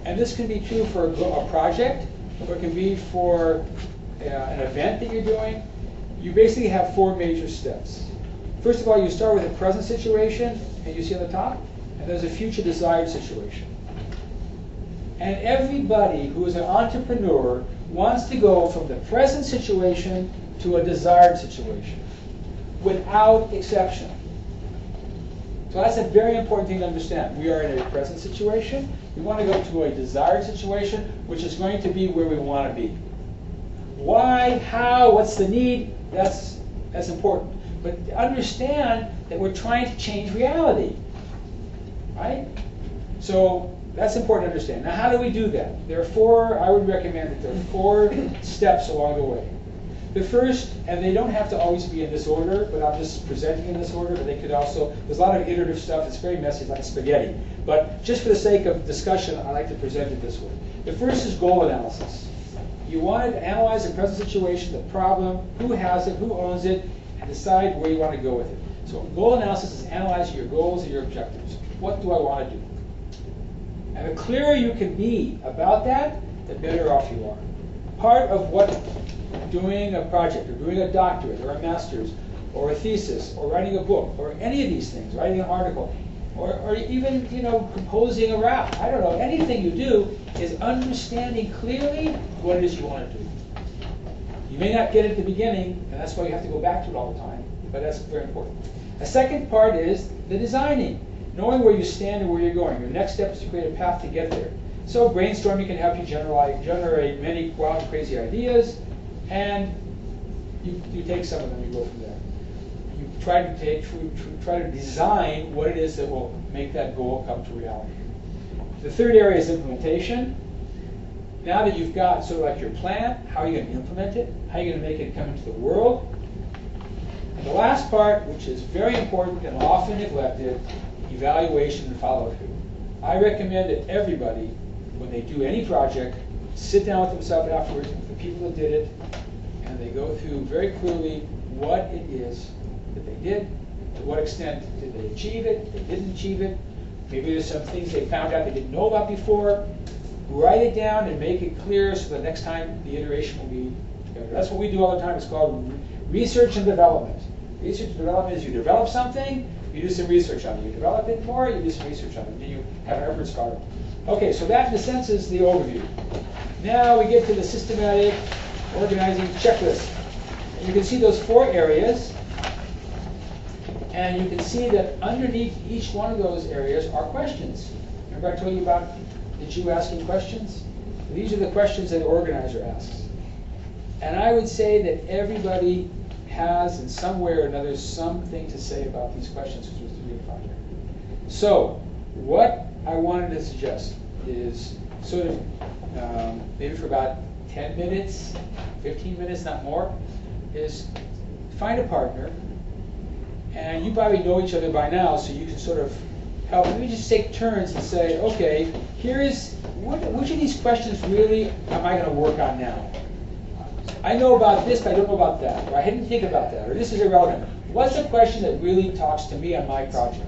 And this can be true for a project, or it can be for an event that you're doing. You basically have 4 major steps. First of all, you start with a present situation, and you see on the top, and there's a future desired situation. And everybody who is an entrepreneur wants to go from the present situation to a desired situation, without exception. So that's a very important thing to understand. We are in a present situation. We want to go to a desired situation, which is going to be where we want to be. Why, how, what's the need? That's important. But understand that we're trying to change reality, right? So that's important to understand. Now, how do we do that? There are 4, I would recommend that there are 4 steps along the way. The first, and they don't have to always be in this order, but I'm just presenting in this order, but they could also, there's a lot of iterative stuff, it's very messy, it's like spaghetti. But just for the sake of discussion, I like to present it this way. The first is goal analysis. You want to analyze the present situation, the problem, who has it, who owns it, and decide where you want to go with it. So goal analysis is analyzing your goals and your objectives. What do I want to do? And the clearer you can be about that, the better off you are. Part of what doing a project, or doing a doctorate, or a master's, or a thesis, or writing a book, or any of these things, writing an article, or even, composing a rap, I don't know, anything you do is understanding clearly what it is you want to do. You may not get it at the beginning, and that's why you have to go back to it all the time, but that's very important. A second part is the designing, knowing where you stand and where you're going. Your next step is to create a path to get there. So brainstorming can help you generate many wild and crazy ideas, and you take some of them, you go from there. You try to design what it is that will make that goal come to reality. The third area is implementation. Now that you've got sort of like your plan, how are you going to implement it? How are you going to make it come into the world? And the last part, which is very important and often neglected, evaluation and follow-through. I recommend that everybody, when they do any project, sit down with themselves afterwards, with the people that did it, and they go through very clearly what it is that they did, to what extent did they achieve it, they didn't achieve it. Maybe there's some things they found out they didn't know about before. Write it down and make it clear so that next time the iteration will be together. That's what we do all the time. It's called research and development. Research and development is you develop something, you do some research on it. You develop it more, you do some research on it. Then you have an effort scholar. Okay, so that in a sense is the overview. Now we get to the systematic organizing checklist. And you can see those 4 areas. And you can see that underneath each one of those areas are questions. Remember I told you about you asking questions? These are the questions that the organizer asks. And I would say that everybody has, in some way or another, something to say about these questions because we're doing a project. So, what I wanted to suggest is sort of, maybe for about 10 minutes, 15 minutes, not more, is find a partner, and you probably know each other by now, so you can sort of help. Let me just take turns and say, okay, which of these questions really am I going to work on now? I know about this, but I don't know about that, or I didn't think about that, or this is irrelevant. What's a question that really talks to me on my project?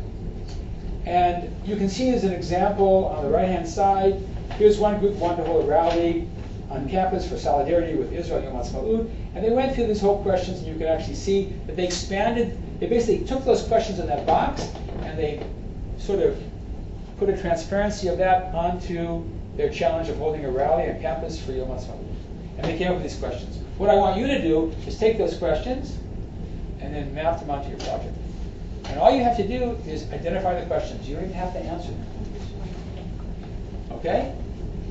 And you can see as an example on the right-hand side, here's one group wanted to hold a rally on campus for solidarity with Israel Yom Ha'atzmaut, and they went through these whole questions, and you can actually see that they expanded, they basically took those questions in that box, and they sort of put a transparency of that onto their challenge of holding a rally on campus for Yom Ha'atzmaut. And they came up with these questions. What I want you to do is take those questions and then map them onto your project. And all you have to do is identify the questions. You don't even have to answer them. Okay?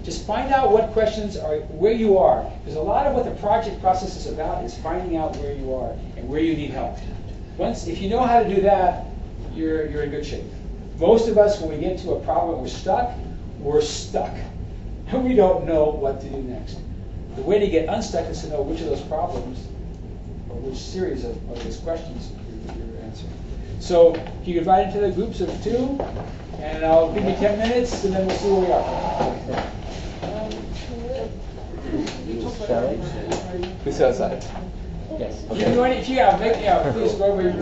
Just find out what questions are, where you are. Because a lot of what the project process is about is finding out where you are and where you need help. If you know how to do that, you're in good shape. Most of us, when we get to a problem, we're stuck. And we don't know what to do next. The way to get unstuck is to know which of those problems or which series of those questions you're answering. So you can divide into the groups of 2, and I'll give you 10 minutes, and then we'll see where we are. Who's outside? Yes. Okay. If you have, please go over your.